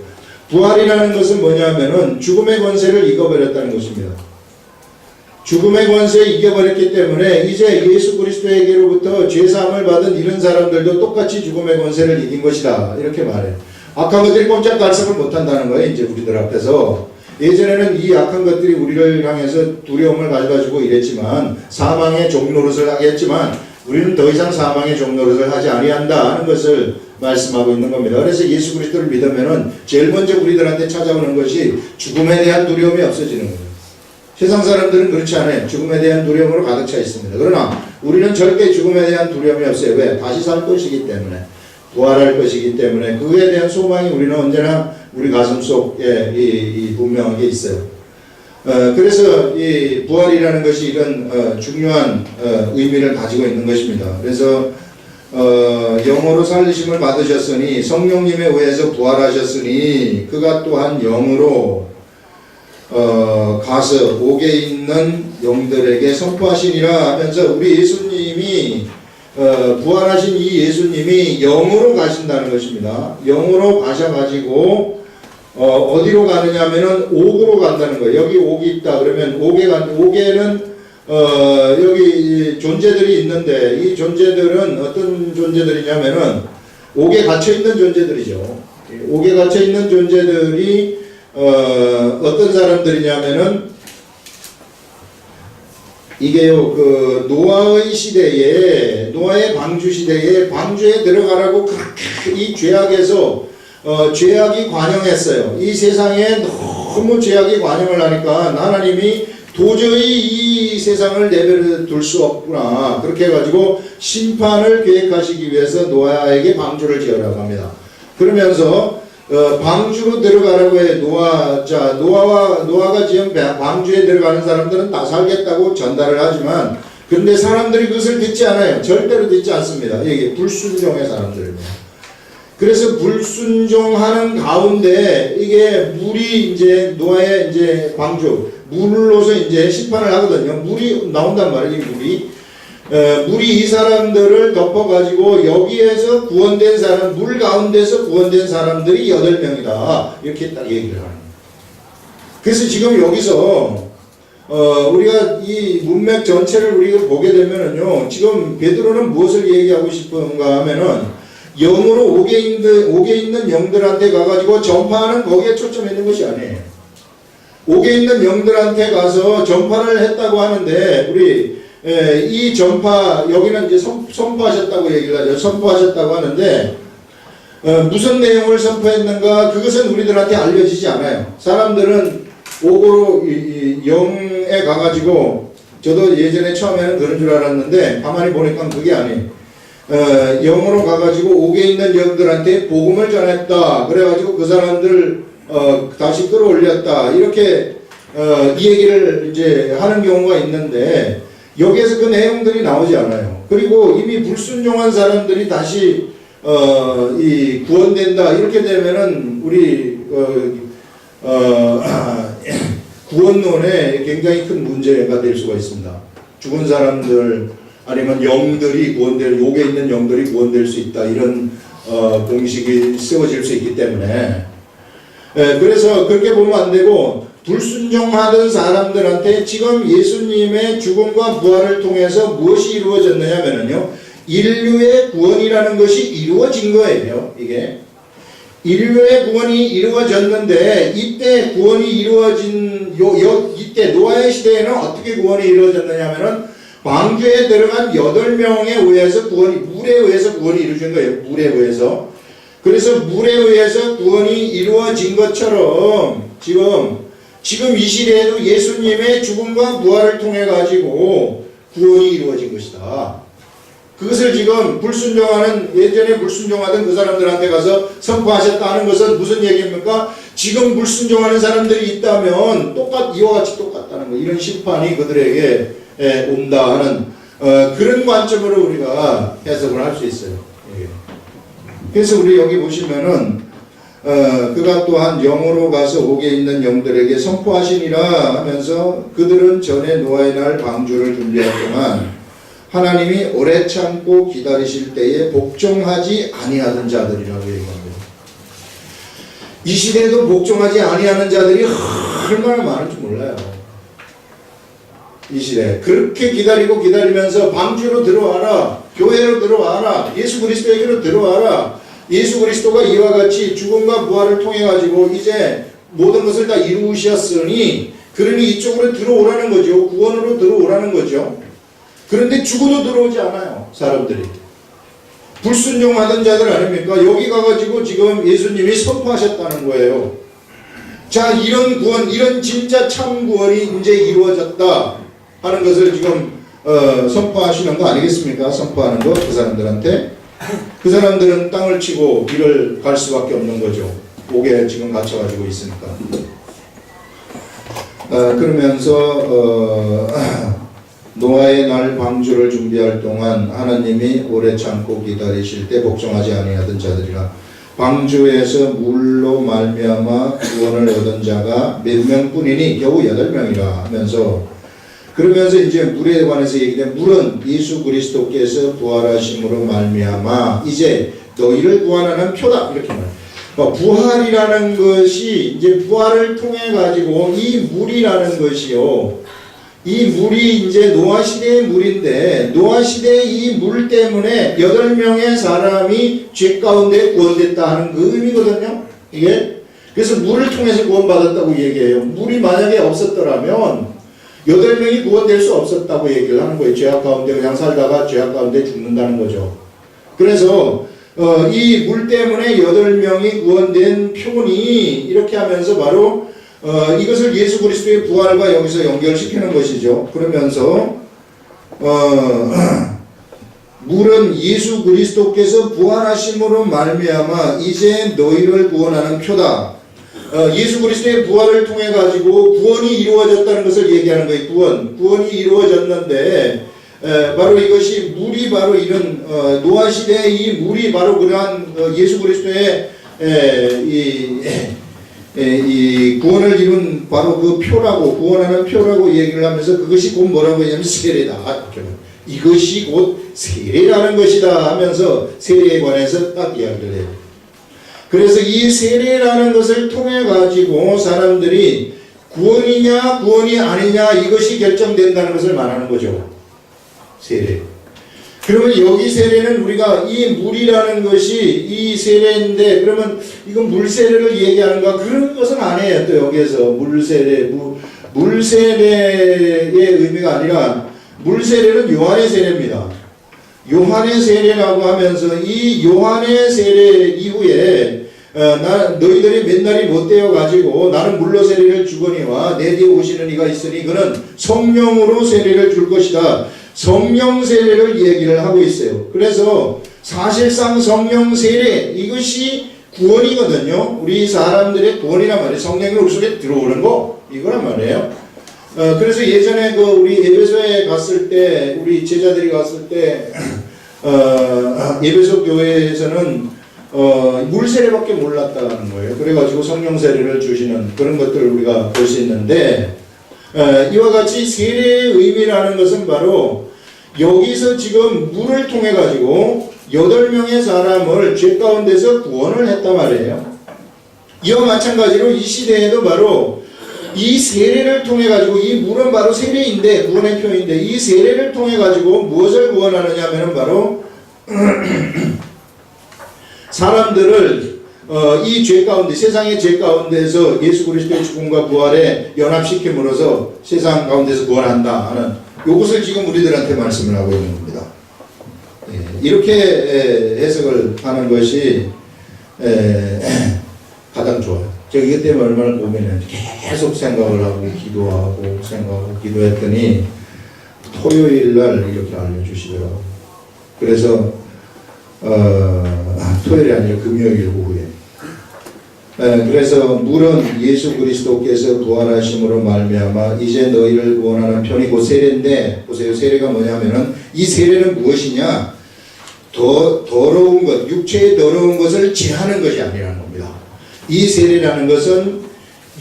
부활이라는 것은 뭐냐면은 죽음의 권세를 이겨버렸다는 것입니다. 죽음의 권세에 이겨버렸기 때문에 이제 예수 그리스도에게로부터 죄사함을 받은 이런 사람들도 똑같이 죽음의 권세를 이긴 것이다 이렇게 말해요. 악한 것들이 꼼짝달싹을 못한다는 거예요. 이제 우리들 앞에서 예전에는 이 악한 것들이 우리를 향해서 두려움을 가져가지고 이랬지만 사망의 종노릇을 하겠지만 우리는 더 이상 사망의 종노릇을 하지 아니한다 하는 것을 말씀하고 있는 겁니다. 그래서 예수 그리스도를 믿으면은 제일 먼저 우리들한테 찾아오는 것이 죽음에 대한 두려움이 없어지는 거예요. 세상 사람들은 그렇지 않아요. 죽음에 대한 두려움으로 가득 차 있습니다. 그러나 우리는 절대 죽음에 대한 두려움이 없어요. 왜? 다시 살 것이기 때문에, 부활할 것이기 때문에 그에 대한 소망이 우리는 언제나 우리 가슴 속에 분명하게 있어요. 그래서 이 부활이라는 것이 이런 중요한 의미를 가지고 있는 것입니다. 그래서 영으로 살리심을 받으셨으니 성령님에 의해서 부활하셨으니 그가 또한 영으로 가서 옥에 있는 영들에게 선포하시니라 하면서 우리 예수님이 부활하신 이 예수님이 영으로 가신다는 것입니다. 영으로 가셔가지고 어디로 가느냐 하면은 옥으로 간다는 거예요. 여기 옥이 있다 그러면 옥에는 여기 존재들이 있는데 이 존재들은 어떤 존재들이냐면은 옥에 갇혀 있는 존재들이죠. 옥에 갇혀 있는 존재들이 어떤 사람들이냐면은 이게요, 그 노아의 시대에, 노아의 방주 시대에 방주에 들어가라고 그렇게 이 죄악에서 죄악이 관영했어요. 이 세상에 너무 죄악이 관영을 하니까 하나님이 도저히 이 세상을 내버려 둘 수 없구나. 그렇게 해가지고 심판을 계획하시기 위해서 노아에게 방주를 지으라고 합니다. 그러면서 방주로 들어가라고 해. 노아가 지금 방주에 들어가는 사람들은 다 살겠다고 전달을 하지만 근데 사람들이 그것을 듣지 않아요. 절대로 듣지 않습니다. 이게 불순종의 사람들입니다. 그래서 불순종하는 가운데 이게 물이 이제 노아의 이제 방주 물로서 이제 심판을 하거든요. 물이 나온단 말이에요. 물이 이 사람들을 덮어가지고 여기에서 구원된 사람, 물 가운데서 구원된 사람들이 8명이다. 이렇게 딱 얘기를 하는 거예요. 그래서 지금 여기서 우리가 이 문맥 전체를 우리가 보게 되면은요, 지금 베드로는 무엇을 얘기하고 싶은가 하면은 영으로 옥에 있는 영들한테 가가지고 전파하는 거기에 초점이 있는 것이 아니에요. 옥에 있는 영들한테 가서 전파를 했다고 하는데 우리 이 전파 여기는 이제 선포하셨다고 얘기를 하죠. 선포하셨다고 하는데 무슨 내용을 선포했는가 그것은 우리들한테 알려지지 않아요. 사람들은 옥으로 영에 가가지고 저도 예전에 처음에는 그런 줄 알았는데 가만히 보니까 그게 아니에요. 영으로 가가지고 옥에 있는 영들한테 복음을 전했다. 그래가지고 그 사람들 다시 끌어올렸다. 이렇게 이 얘기를 이제 하는 경우가 있는데 여기에서 그 내용들이 나오지 않아요. 그리고 이미 불순종한 사람들이 다시 이 구원된다 이렇게 되면은 우리 구원론에 굉장히 큰 문제가 될 수가 있습니다. 죽은 사람들 아니면 영들이 구원될 옥에 있는 영들이 구원될 수 있다 이런 공식이 세워질 수 있기 때문에 그래서 그렇게 보면 안 되고 불순종하던 사람들한테 지금 예수님의 죽음과 부활을 통해서 무엇이 이루어졌느냐면요, 인류의 구원이라는 것이 이루어진 거예요. 이게 인류의 구원이 이루어졌는데 이때 구원이 이루어진 이때 노아의 시대에는 어떻게 구원이 이루어졌느냐면은 방주에 들어간 8명에 의해서 물에 의해서 구원이 이루어진 거예요. 물에 의해서. 그래서 물에 의해서 구원이 이루어진 것처럼 지금 이 시대에도 예수님의 죽음과 부활을 통해 가지고 구원이 이루어진 것이다. 그것을 지금 예전에 불순종하던 그 사람들한테 가서 선포하셨다는 것은 무슨 얘기입니까? 지금 불순종하는 사람들이 있다면 이와 같이 똑같다는 거. 이런 심판이 그들에게 온다 하는 그런 관점으로 우리가 해석을 할 수 있어요. 그래서 우리 여기 보시면은 그가 또한 영으로 가서 옥에 있는 영들에게 선포하시니라 하면서 그들은 전에 노아의 날 방주를 준비할 동안 하나님이 오래 참고 기다리실 때에 복종하지 아니하던 자들이라고 얘기합니다. 이 시대에도 복종하지 아니하는 자들이 얼마나 많은지 몰라요. 이 시대 그렇게 기다리면서 방주로 들어와라, 교회로 들어와라, 예수 그리스도에게로 들어와라. 예수 그리스도가 이와 같이 죽음과 부활을 통해 가지고 이제 모든 것을 다 이루셨으니 그러니 이쪽으로 들어오라는 거죠. 구원으로 들어오라는 거죠. 그런데 죽어도 들어오지 않아요. 사람들이. 불순종하던 자들 아닙니까? 여기 가가지고 지금 예수님이 선포하셨다는 거예요. 자, 이런 구원, 이런 진짜 참 구원이 이제 이루어졌다 하는 것을 지금 선포하시는 거 아니겠습니까? 선포하는 거, 그 사람들한테. 그 사람들은 땅을 치고 길을 갈 수밖에 없는 거죠. 옥에 지금 갇혀가지고 있으니까. 그러면서 노아의 날 방주를 준비할 동안 하나님이 오래 참고 기다리실 때 복종하지 아니하던 자들이라. 방주에서 물로 말미암아 구원을 얻은 자가 몇 명뿐이니 겨우 8명이라 하면서, 그러면서 이제 물에 관해서 얘기된 물은 예수 그리스도께서 부활하심으로 말미암아 이제 너희를 구원하는 표다 이렇게 말해요. 부활이라는 것이 이제 부활을 통해 가지고 이 물이라는 것이요, 이 물이 이제 노아 시대의 물인데 노아 시대의 이 물 때문에 8명의 사람이 죄 가운데 구원됐다 하는 그 의미거든요. 이게 그래서 물을 통해서 구원받았다고 얘기해요. 물이 만약에 없었더라면 8명이 구원될 수 없었다고 얘기를 하는 거예요. 죄악 가운데 그냥 살다가 죄악 가운데 죽는다는 거죠. 그래서 이 물 때문에 8명이 구원된 표본이 이렇게 하면서 바로 이것을 예수 그리스도의 부활과 여기서 연결시키는 것이죠. 그러면서 물은 예수 그리스도께서 부활하심으로 말미암아 이제 너희를 구원하는 표다. 예수 그리스도의 부활을 통해 가지고 구원이 이루어졌다는 것을 얘기하는 거예요. 구원이 이루어졌는데 바로 이것이 물이 바로 이런 노아 시대의 이 물이 바로 그러한 예수 그리스도의 이 구원을 이룬 바로 그 표라고, 구원하는 표라고 얘기를 하면서 그것이 곧 뭐라고 하냐면 세례다. 이것이 곧 세례라는 것이다 하면서 세례에 관해서 딱 이야기를 해요. 그래서 이 세례라는 것을 통해 가지고 사람들이 구원이냐 구원이 아니냐 이것이 결정된다는 것을 말하는 거죠. 세례. 그러면 여기 세례는 우리가 이 물이라는 것이 이 세례인데 그러면 이건 물세례를 얘기하는가? 그런 것은 아니에요. 또 여기에서 물세례의 의미가 아니라 물세례는 요한의 세례입니다. 요한의 세례라고 하면서 이 요한의 세례 이후에 너희들이 맨날이 못되어 가지고 나는 물로 세례를 주거니와 내 뒤에 오시는 이가 있으니 그는 성령으로 세례를 줄 것이다. 성령 세례를 얘기를 하고 있어요. 그래서 사실상 성령 세례 이것이 구원이거든요. 우리 사람들의 구원이란 말이에요. 성령이 우리 속에 들어오는 거 이거란 말이에요. 그래서 예전에 우리 에베소에 갔을 때 우리 제자들이 갔을 때 에베소 교회에서는 물 세례밖에 몰랐다는 거예요. 그래가지고 성령 세례를 주시는 그런 것들을 우리가 볼 수 있는데 이와 같이 세례의 의미라는 것은 바로 여기서 지금 물을 통해 가지고 8명의 사람을 죄 가운데서 구원을 했단 말이에요. 이와 마찬가지로 이 시대에도 바로 이 세례를 통해 가지고 이 물은 바로 세례인데 구원의 표현인데 이 세례를 통해 가지고 무엇을 구원하느냐 하면 바로 사람들을 이 죄 가운데 세상의 죄 가운데서 예수 그리스도의 죽음과 부활에 연합시킴으로써 세상 가운데서 구원한다 하는 이것을 지금 우리들한테 말씀을 하고 있는 겁니다. 이렇게 해석을 하는 것이 가장 좋아요. 제가 이것 때문에 얼마나 고민했는지 계속 생각을 하고 생각하고 기도했더니 토요일날 이렇게 알려주시더라고요. 그래서 토요일이 아니라 금요일 오후에 그래서 물은 예수 그리스도께서 부활하심으로 말미암아 이제 너희를 구원하는 편이 곧 세례인데 보세요. 세례가 뭐냐면은 이 세례는 무엇이냐? 더러운 것, 육체의 더러운 것을 제하는 것이 아니라는 겁니다. 이 세례라는 것은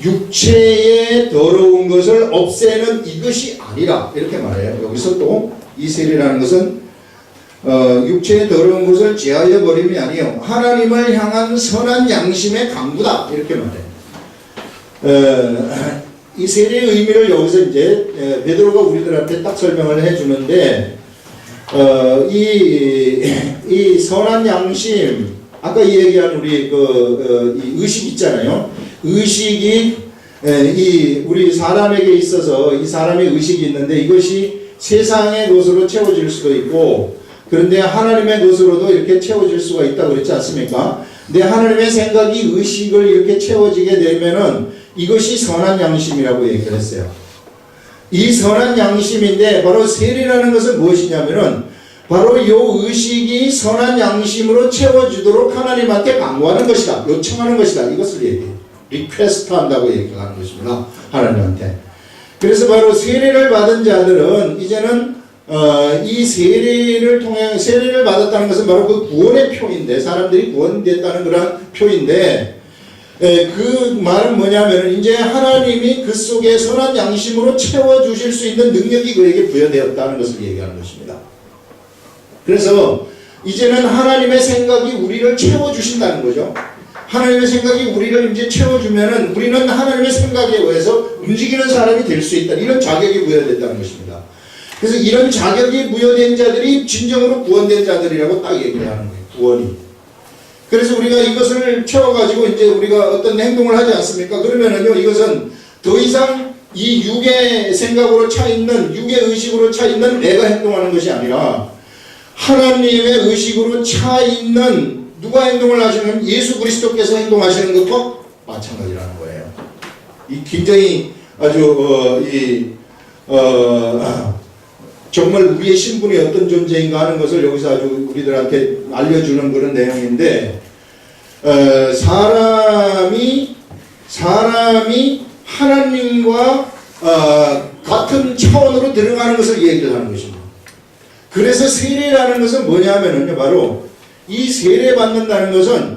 육체의 더러운 것을 없애는 이것이 아니라 이렇게 말해요. 여기서 또 이 세례라는 것은 육체의 더러운 것을 제하여 버림이 아니요 하나님을 향한 선한 양심의 강구다 이렇게 말해요. 이 세례의 의미를 여기서 이제 베드로가 우리들한테 딱 설명을 해주는데 이 선한 양심 아까 얘기한 우리 이 의식 있잖아요. 의식이 이 우리 사람에게 있어서 이 사람의 의식이 있는데 이것이 세상의 것으로 채워질 수도 있고 그런데 하나님의 것으로도 이렇게 채워질 수가 있다고 그랬지 않습니까? 근데 하나님의 생각이 의식을 이렇게 채워지게 되면은 이것이 선한 양심이라고 얘기를 했어요. 이 선한 양심인데 바로 세례라는 것은 무엇이냐면은 바로 이 의식이 선한 양심으로 채워지도록 하나님한테 강구하는 것이다. 요청하는 것이다. 이것을 얘기해요. 리퀘스트 한다고 얘기하는 것입니다. 하나님한테. 그래서 바로 세례를 받은 자들은 이제는 이 세례를 통해 세례를 받았다는 것은 바로 그 구원의 표인데 사람들이 구원됐다는 그런 표인데 그 말은 뭐냐면 이제 하나님이 그 속에 선한 양심으로 채워주실 수 있는 능력이 그에게 부여되었다는 것을 얘기하는 것입니다. 그래서 이제는 하나님의 생각이 우리를 채워주신다는 거죠. 하나님의 생각이 우리를 이제 채워주면은 우리는 하나님의 생각에 의해서 움직이는 사람이 될 수 있다. 이런 자격이 부여된다는 것입니다. 그래서 이런 자격이 부여된 자들이 진정으로 구원된 자들이라고 딱 얘기를 하는 거예요. 구원이. 그래서 우리가 이것을 채워가지고 이제 우리가 어떤 행동을 하지 않습니까? 그러면은요, 이것은 더 이상 이 육의 생각으로 차 있는, 육의 의식으로 차 있는 내가 행동하는 것이 아니라 하나님의 의식으로 차 있는 누가 행동을 하시는 예수 그리스도께서 행동하시는 것과 마찬가지라는 거예요. 이 굉장히 아주 정말 우리의 신분이 어떤 존재인가 하는 것을 여기서 아주 우리들한테 알려주는 그런 내용인데 사람이 하나님과 같은 차원으로 들어가는 것을 얘기를 하는 것입니다. 그래서 세례라는 것은 뭐냐면요, 바로 이 세례 받는다는 것은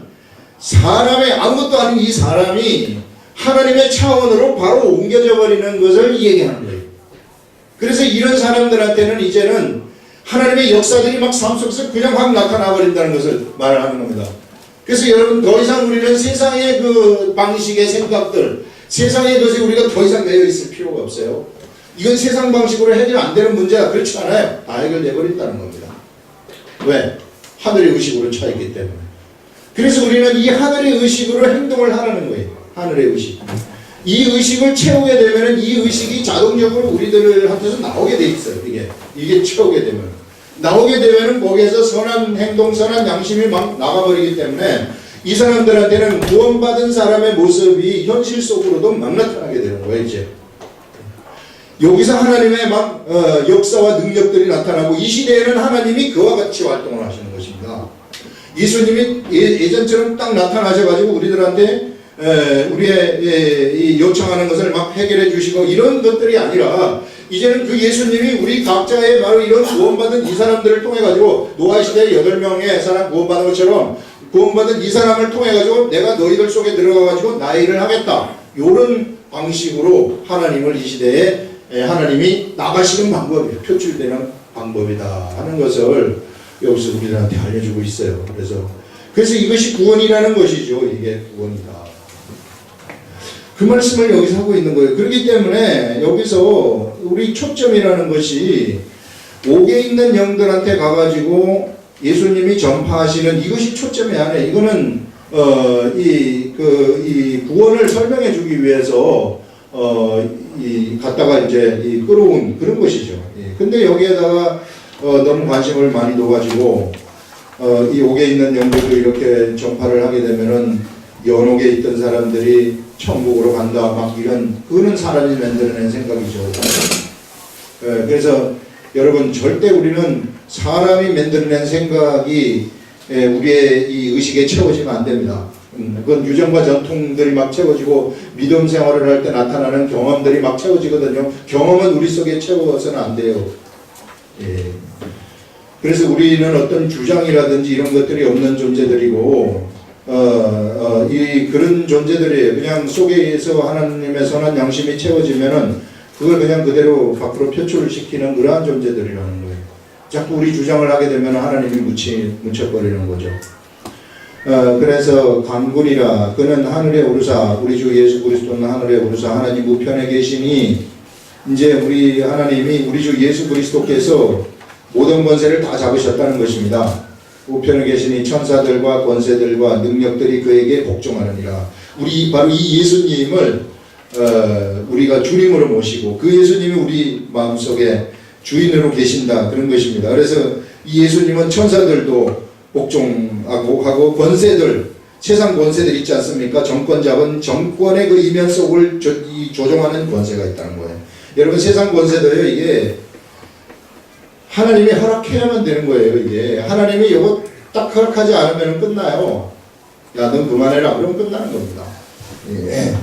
사람의 아무것도 아닌 이 사람이 하나님의 차원으로 바로 옮겨져 버리는 것을 얘기하는 거예요. 그래서 이런 사람들한테는 이제는 하나님의 역사들이 막 삶 속에서 그냥 확 나타나 버린다는 것을 말하는 겁니다. 그래서 여러분 더 이상 우리는 세상의 그 방식의 생각들, 세상의 것에 우리가 더 이상 매여 있을 필요가 없어요. 이건 세상 방식으로 해결 안 되는 문제야. 그렇지 않아요. 다 해결돼 버린다는 겁니다. 왜? 하늘의 의식으로 차 있기 때문에. 그래서 우리는 이 하늘의 의식으로 행동을 하라는 거예요. 하늘의 의식. 이 의식을 채우게 되면 이 의식이 자동적으로 우리들한테서 나오게 돼 있어요. 이게 채우게 되면. 나오게 되면 거기에서 선한 행동, 선한 양심이 막 나가버리기 때문에 이 사람들한테는 구원받은 사람의 모습이 현실 속으로도 막 나타나게 되는 거예요, 이제. 여기서 하나님의 막 역사와 능력들이 나타나고 이 시대에는 하나님이 그와 같이 활동을 하시는 것입니다. 예수님이 예전처럼 딱 나타나셔가지고 우리들한테 우리의 이 요청하는 것을 막 해결해 주시고 이런 것들이 아니라 이제는 그 예수님이 우리 각자의 바로 이런 구원받은 이 사람들을 통해 가지고 노아 시대에 8명의 사람 구원받은 것처럼 구원받은 이 사람을 통해 가지고 내가 너희들 속에 들어가 가지고 나의 일을 하겠다. 이런 방식으로 하나님을 이 시대에 하나님이 나가시는 방법이에요. 표출되는 방법이다 하는 것을 여기서 우리들한테 알려주고 있어요. 그래서 이것이 구원이라는 것이죠. 이게 구원이다. 그 말씀을 여기서 하고 있는 거예요. 그렇기 때문에 여기서 우리 초점이라는 것이 옥에 있는 영들한테 가가지고 예수님이 전파하시는 이것이 초점이 아니에요. 이거는 이 구원을 설명해 주기 위해서 갖다가 이제 끌어온 그런 것이죠. 근데 여기에다가 너무 관심을 많이 둬가지고 이 옥에 있는 영들도 이렇게 전파를 하게 되면은 연옥에 있던 사람들이 천국으로 간다 막 이런 그거는 사람이 만들어낸 생각이죠. 그래서 여러분 절대 우리는 사람이 만들어낸 생각이 우리의 이 의식에 채워지면 안 됩니다. 그건 유전과 전통들이 막 채워지고 믿음 생활을 할 때 나타나는 경험들이 막 채워지거든요. 경험은 우리 속에 채워서는 안 돼요. 그래서 우리는 어떤 주장이라든지 이런 것들이 없는 존재들이고 그런 존재들이 그냥 속에서 하나님의 선한 양심이 채워지면은 그걸 그냥 그대로 밖으로 표출을 시키는 그러한 존재들이라는 거예요. 자꾸 우리 주장을 하게 되면 하나님이 묻혀버리는 거죠. 그래서 강군이라 그는 하늘에 오르사 우리 주 예수 그리스도는 하늘에 오르사 하나님 우편에 계시니 이제 우리 하나님이 우리 주 예수 그리스도께서 모든 권세를 다 잡으셨다는 것입니다. 우편에 계시니 천사들과 권세들과 능력들이 그에게 복종하느니라. 우리 바로 이 예수님을 우리가 주님으로 모시고 그 예수님이 우리 마음속에 주인으로 계신다, 그런 것입니다. 그래서 이 예수님은 천사들도 복종하고 하고 권세들, 세상 권세들 있지 않습니까? 정권 잡은 정권의 그 이면 속을 조종하는 권세가 있다는 거예요. 여러분, 세상 권세도요, 이게 하나님이 허락해야만 되는 거예요. 이게 하나님이 이거 딱 허락하지 않으면 끝나요. 야, 넌 그만해라, 그럼 끝나는 겁니다. 예.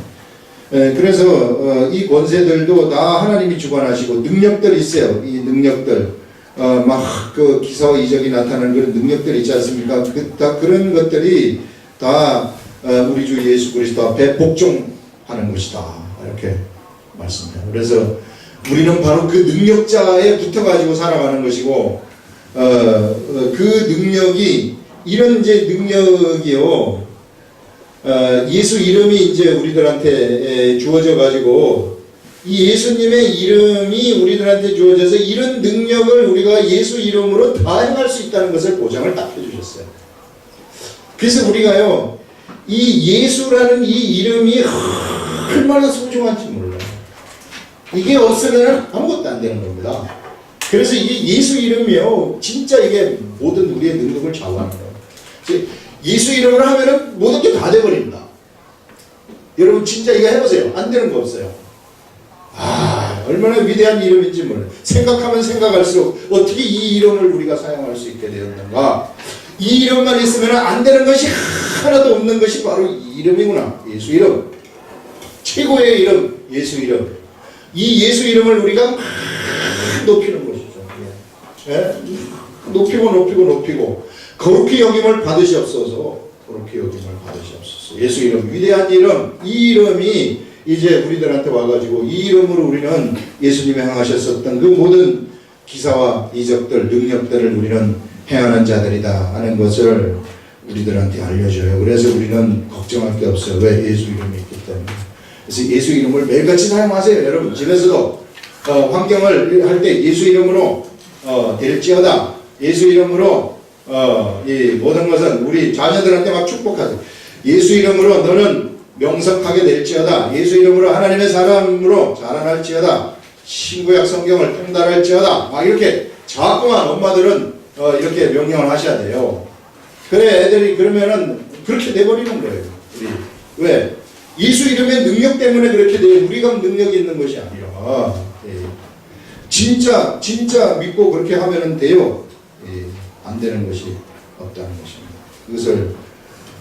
그래서 이 권세들도 다 하나님이 주관하시고 능력들이 있어요. 이 능력들, 막 그 기사와 이적이 나타나는 그런 능력들이 있지 않습니까? 다 그런 것들이 다 우리 주 예수 그리스도 앞에 복종하는 것이다, 이렇게 말씀합니다. 그래서 우리는 바로 그 능력자에 붙어가지고 살아가는 것이고, 그 능력이, 이런 이제 능력이요, 예수 이름이 이제 우리들한테 주어져 가지고, 이 예수님의 이름이 우리들한테 주어져서 이런 능력을 우리가 예수 이름으로 다 행할 수 있다는 것을 보장을 딱 해주셨어요. 그래서 우리가요, 이 예수라는 이 이름이 얼마나 소중한지 몰라요. 이게 없으면 아무것도 안 되는 겁니다. 그래서 이 예수 이름이요, 진짜 이게 모든 우리의 능력을 좌우하는 거예요. 예수 이름을 하면은 모든 게 다 돼버립니다. 여러분, 진짜 이거 해보세요. 안 되는 거 없어요. 얼마나 위대한 이름인지 몰라요. 생각하면 생각할수록 어떻게 이 이름을 우리가 사용할 수 있게 되었는가. 이 이름만 있으면 안 되는 것이 하나도 없는 것이 바로 이 이름이구나. 예수 이름. 최고의 이름, 예수 이름. 이 예수 이름을 우리가 막 높이는 것이죠. 예? 높이고 거룩히 여김을 받으시옵소서. 거룩히 여김을 받으시옵소서. 예수 이름, 위대한 이름, 이 이름이 이제 우리들한테 와가지고 이 이름으로 우리는 예수님이 행하셨었던 그 모든 기사와 이적들, 능력들을 우리는 행하는 자들이다 하는 것을 우리들한테 알려줘요. 그래서 우리는 걱정할 게 없어요. 왜? 예수 이름이 있기 때문에. 그래서 예수 이름을 매일같이 사용하세요. 여러분, 집에서도 환경을 할 때 예수 이름으로 될지어다. 예수 이름으로 이 모든 것은 우리 자녀들한테 막 축복하세요. 예수 이름으로 너는 명석하게 될지어다. 예수 이름으로 하나님의 사람으로 자라날지어다. 신구약 성경을 통달할지어다. 막 이렇게 자꾸만 엄마들은 이렇게 명령을 하셔야 돼요. 그래, 애들이 그러면은 그렇게 돼버리는 거예요. 우리. 왜? 예수 이름의 능력 때문에 그렇게 돼요. 우리가 능력이 있는 것이 아니라. 예. 진짜 믿고 그렇게 하면은 돼요. 예. 안 되는 것이 없다는 것입니다. 그것을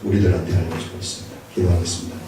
우리들한테 알려주고 있습니다. 기도하겠습니다.